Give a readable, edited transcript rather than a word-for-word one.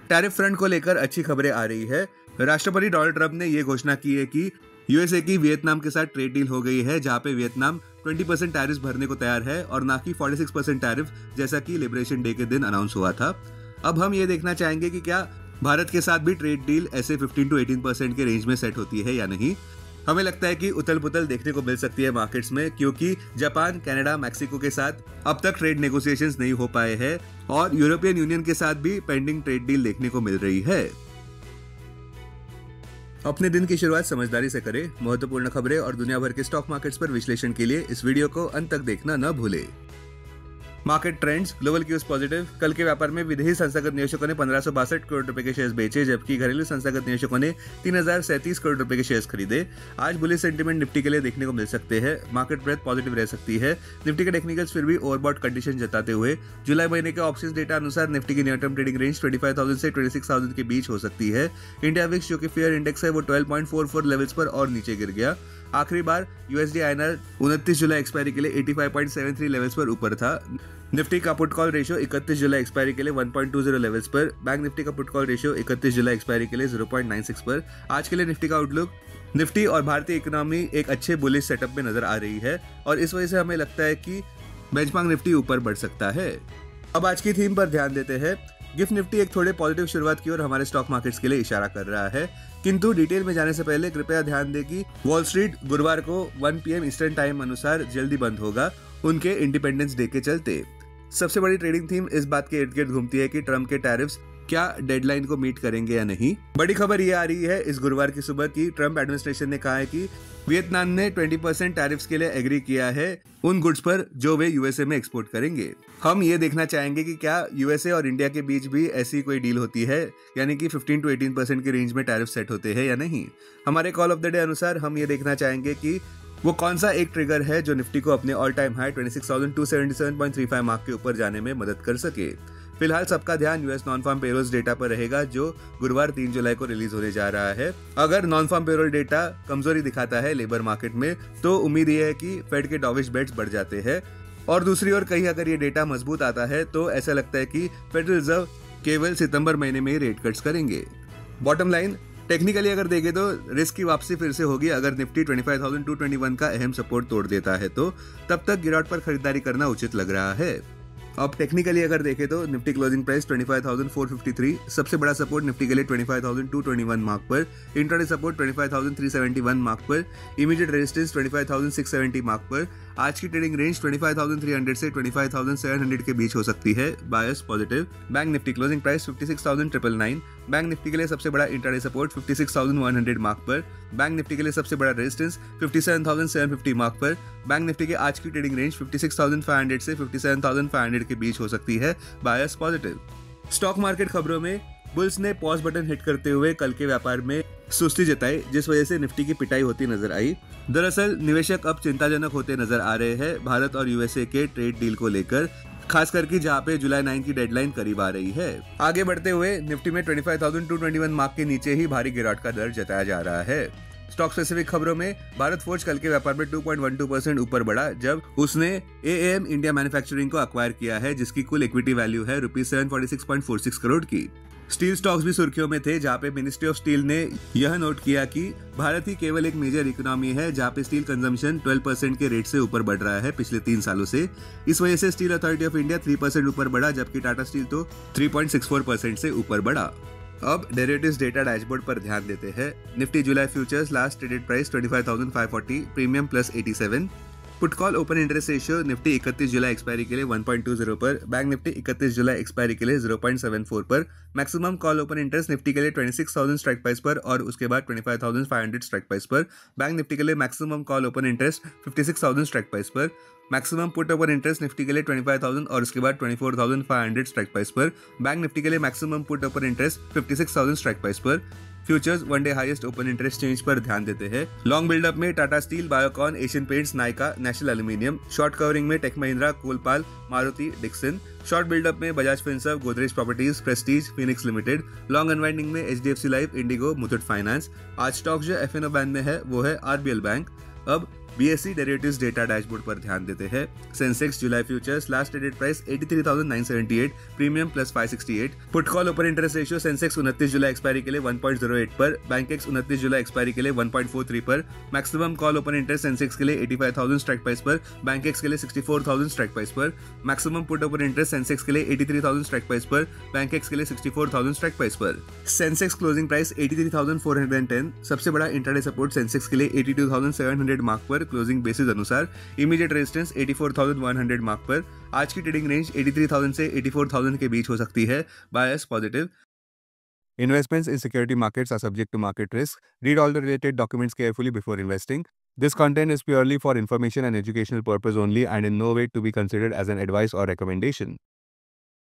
Tariff front को लेकर अच्छी खबरें आ रही है। राष्ट्रपति डोनाल्ड ट्रंप ने ये घोषणा की है कि यूएसए की वियतनाम के साथ ट्रेड डील हो गई है, जहां पे वियतनाम 20% टैरिफ भरने को तैयार है और ना कि 46% टैरिफ, जैसा कि लिबरेशन डे के दिन अनाउंस हुआ था। अब हम ये देखना चाहेंगे कि क्या भारत के साथ भी ट्रेड डील ऐसे 15 to 18% के रेंज में सेट होती है या नहीं। हमें लगता है कि उथल पुथल देखने को मिल सकती है मार्केट्स में, क्योंकि जापान, कनाडा, मैक्सिको के साथ अब तक ट्रेड नेगोशिएशंस नहीं हो पाए हैं और यूरोपियन यूनियन के साथ भी पेंडिंग ट्रेड डील देखने को मिल रही है। अपने दिन की शुरुआत समझदारी से करें। महत्वपूर्ण खबरें और दुनिया भर के स्टॉक मार्केट्स पर विश्लेषण के लिए इस वीडियो को अंत तक देखना न भूलें। Market trends. Global cues positive. कल के व्यापार में विदेशी संस्थागत निवेशकों ने 1562 करोड़ रुपए के शेयर्स बेचे, जबकि घरेलू संस्थागत निवेशकों ने 3037 करोड़ रुपए के शेयर्स खरीदे। आज बुलिश सेंटीमेंट निफ्टी के लिए देखने को मिल सकते हैं। मार्केट ब्रेथ पॉजिटिव रह सकती है। निफ्टी के टेक्निकल्स फिर भी ओवरबॉट कंडीशन जताते हुए जुलाई महीने के ऑप्शंस डेटा अनुसार निफ्टी की नियर टर्म ट्रेडिंग रेंज 25,000 से 26,000 के बीच हो सकती है। इंडिया विक्स जो कि फेयर इंडेक्स है वो 12.44 लेवल्स पर और नीचे गिर गया। आखिरी बार यूएसडी आईएनआर 29 जुलाई एक्सपायरी के लिए 85.73 लेवल्स पर ऊपर था। निफ्टी का पुट कॉल रेशियो 31 जुलाई एक्सपायरी के लिए 1.20 लेवल्स पर। बैंक निफ्टी का पुट कॉल रेशियो 31 जुलाई एक्सपायरी के लिए 0.96 पर। आज के लिए निफ्टी का आउटलुक। निफ्टी और भारतीय इकोनॉमी एक अच्छे बुलिश सेटअप में नजर आ रही है और इस वजह से हमें लगता है कि बेंचमार्क निफ्टी ऊपर बढ़ सकता है। अब आज की थीम पर ध्यान देते हैं। गिफ्ट निफ्टी एक थोड़े पॉजिटिव शुरुआत की और हमारे स्टॉक मार्केट्स के लिए इशारा कर रहा है, किंतु डिटेल में जाने से पहले कृपया ध्यान दें कि वॉल स्ट्रीट गुरुवार को 1 PM ईस्टर्न टाइम अनुसार जल्दी बंद होगा, उनके इंडिपेंडेंस डे के चलते। सबसे बड़ी ट्रेडिंग थीम इस बात के इर्द गिर्द घूमती है कि ट्रम्प के टैरिफ्स क्या डेडलाइन को मीट करेंगे या नहीं। बड़ी खबर ये आ रही है इस गुरुवार की सुबह की ट्रम्प एडमिनिस्ट्रेशन ने कहा है कि वियतनाम ने 20% टैरिफ्स के लिए एग्री किया है उन गुड्स पर जो वे यूएसए में एक्सपोर्ट करेंगे। हम ये देखना चाहेंगे कि क्या यूएसए और इंडिया के बीच भी ऐसी कोई डील होती है, यानी कि 15 to 18% के रेंज में टैरिफ सेट होते हैं या नहीं। हमारे कॉल ऑफ द डे अनुसार हम ये देखना चाहेंगे कि वो कौन सा एक ट्रिगर है जो निफ्टी को अपने ऑल टाइम हाई 26,277.35 मार्क के ऊपर जाने में मदद कर सके। फिलहाल सबका ध्यान US non farm payrolls data पर रहेगा, जो गुरुवार 3 जुलाई को रिलीज होने जा रहा है। अगर नॉन फार्म पेरोल डेटा कमजोरी दिखाता है लेबर मार्केट में, तो उम्मीद ये है कि फेड के डॉविश बेट्स बढ़ जाते हैं और दूसरी ओर कहीं अगर ये डेटा मजबूत आता है तो ऐसा लगता है कि फेडरल रिजर्व केवल सितंबर महीने में ही रेट कट्स करेंगे। बॉटम लाइन, टेक्निकली अगर देखें तो रिस्क की वापसी फिर से होगी अगर निफ्टी 25,221 का अहम सपोर्ट तोड़ देता है, तो तब तक गिरावट पर खरीदारी करना उचित लग रहा है। अब टेक्निकली अगर देखें तो निफ्टी क्लोजिंग प्राइस 25,453, सबसे बड़ा सपोर्ट निफ्टी के लिए 25,221 मार्क पर, इंट्राडे सपोर्ट 25,371 मार्क पर, इमीडिएट रेजिस्टेंस 25,670 मार्क पर। आज की ट्रेडिंग रेंज 25,300 से 25,700 के बीच हो सकती है। Bias positive. Bank Nifty closing price 56,999, bank Nifty के लिए सबसे बड़ा इंट्राडे सपोर्ट 56,100 मार्क पर, बैंक निफ्टी के लिए सबसे बड़ा रेजिस्टेंस 57,750 मार्क पर। बैंक निफ्टी के आज की ट्रेडिंग रेंज 56,500 से 57,500 के बीच हो सकती है। Bias positive. स्टॉक मार्केट खबरों में बुल्स ने पॉज बटन हिट करते हुए कल के व्यापार में सुस्ती जताई, जिस वजह से निफ्टी की पिटाई होती नजर आई। दरअसल निवेशक अब चिंताजनक होते नजर आ रहे हैं भारत और यूएसए के ट्रेड डील को लेकर, खास करके जहां पे जुलाई 9 की डेडलाइन करीब आ रही है। आगे बढ़ते हुए निफ्टी में 25,221 मार्क के नीचे ही भारी गिरावट का दर जताया जा रहा है। स्टॉक स्पेसिफिक खबरों में भारत फोर्ज कल के व्यापार में 2.12% ऊपर बढ़ा, जब उसने एएम इंडिया मैन्युफैक्चरिंग को अक्वायर किया है, जिसकी कुल इक्विटी वैल्यू है ₹746.46 करोड़ की। स्टील स्टॉक्स भी सुर्खियों में थे, जहां पे मिनिस्ट्री ऑफ स्टील ने यह नोट किया कि भारत ही केवल एक मेजर इकोनॉमी है जहां पे स्टील कंजम्पशन 12% के रेट से ऊपर बढ़ रहा है पिछले 3 सालों से। इस वजह से स्टील अथॉरिटी ऑफ इंडिया 3% ऊपर बढ़ा, जबकि टाटा स्टील तो 3.64% से ऊपर बढ़ा। अब डेरिवेटिव्स डेटा डैशबोर्ड पर ध्यान देते हैं। निफ्टी जुलाई futures last traded price 25,540, premium +87। Put call open interest ratio Nifty 31 जुलाई एक्सपायरी के लिए 1.20 पर, बैंक निफ्टी 31 जुलाई एक्सपायरी के लिए 0.74 पर, maximum call open interest Nifty के लिए 26,000 स्ट्राइक प्राइस पर और उसके बाद 25,500 स्ट्राइक प्राइस पर, बैंक निफ्टी के लिए maximum call open interest 56,000 strike price पर, maximum put open interest Nifty के लिए 25,000 और उसके बाद 24,500 स्ट्राइक प्राइस पर, बैंक निफ्टी के लिए maximum put open interest 56,000 strike price पर। Futures one day highest open interest change पर ध्यान देते हैं। लॉन्ग बिल्डअप में Tata Steel, Biocon, Asian Paints, Nykaa, National Aluminium. Short covering में Tech Mahindra, Colpal, Maruti, Dixon. Short buildup में Bajaj Finserv, Godrej Properties, Prestige, Phoenix Limited. Long unwinding में HDFC Life, IndiGo, Muthoot Finance. आज stock जो एफएनओ बैंड में है वो है आरबीएल बैंक। अब BSE डेरिवेटिव्स डेटा डैशबोर्ड पर ध्यान देते हैं। सेंसेक्स जुलाई futures last traded price 83,978, premium plus 568। Put call open interest ratio Sensex 29 जुलाई एक्सपायरी के लिए 1.08 पर, बैंकेक्स 29 जुलाई एक्सपायरी के लिए 1.43 पर। Maximum call open interest Sensex के लिए 85,000 स्ट्राइक प्राइस पर, बैंकेक्स के लिए 64,000 स्ट्राइक प्राइस पर। Maximum put open interest Sensex के लिए 83,000 स्ट्राइक प्राइस पर, बैंकेक्स के लिए 64,000 स्ट्राइक प्राइस पर। सेंसेक्स क्लोजिंग प्राइस 83,410, सबसे बड़ा इंट्राडे सपोर्ट सेंसेक्स के लिए 82,700 मार्क पर क्लोजिंग बेसिस अनुसार, इमीडिएट रेजिस्टेंस 84,100 मार्क पर। आज की ट्रेडिंग रेंज 83,000 से 84,000 के बीच हो सकती है। Bias positive. Investments in security markets are subject to market risk. Read all the related documents carefully before investing. This content is purely for information and educational purpose only and in no way to be considered as an advice or recommendation.